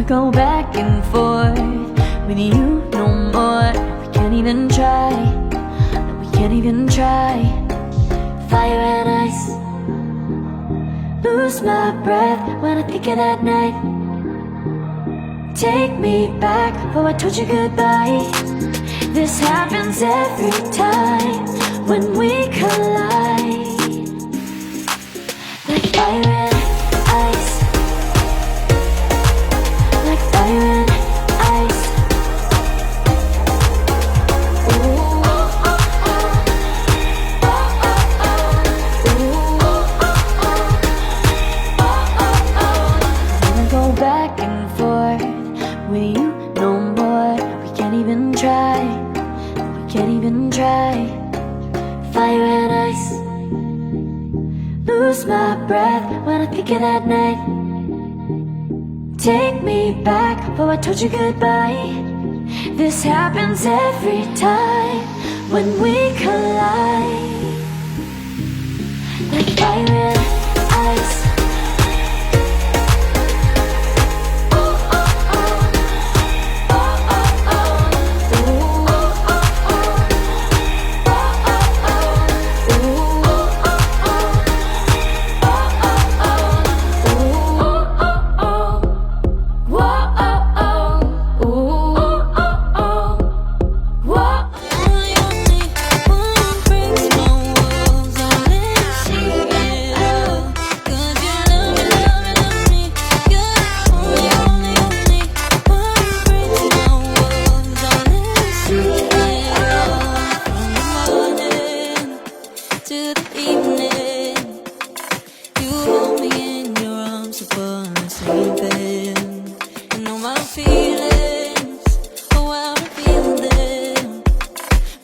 go back and forth with you no more. We can't even try, no, we can't even try. Fire and ice, lose my breath when I think of that night. Take me back, oh I told you goodbye. This happens every time when we collide. Like fire and ice, like fire and ice. Ooh, oh, oh, oh. Oh, oh, oh. Ooh, oh, oh, oh. Oh, oh, oh. Wanna go back and forth with you no more. We can't even try, we can't even try. Fire and ice, lose my breath when I think of that night. Take me back, oh I told you goodbye. This happens every time when we collide. Like fire and ice.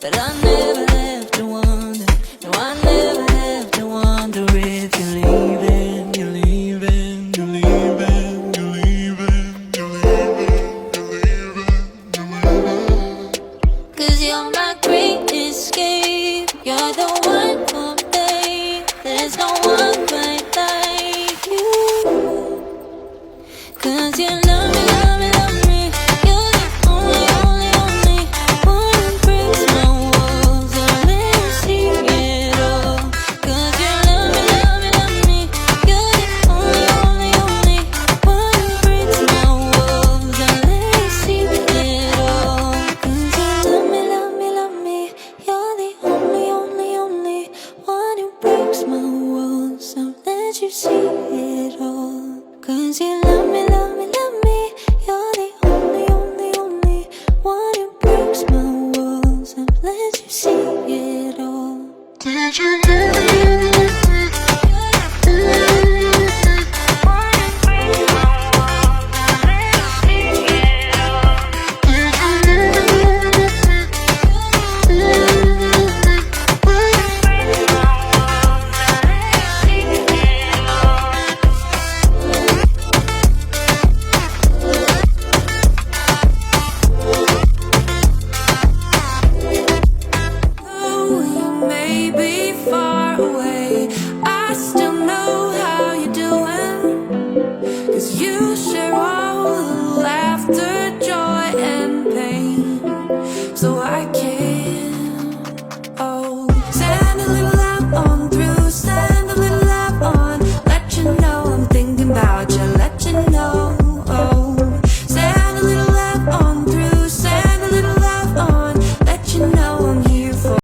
But I never have to wonder, no I never have to wonder if you're leaving, you're leaving, you're leaving, you're leaving, you're leaving, you're leaving, you're leaving. 'Cause you're my great escape, you're the one for me, there's no one quite like you. 'Cause you love me, love me, love me, you're the only, only, only one who breaks my walls, I'll let you see it all. 'Cause you love me, love me, love me, you're the only, only, only one who breaks my walls, I'll let you see it all. 'Cause you love me, love me, love me, you're the only, only, only one who breaks my walls, I'll let you see it all. 'Cause you love me.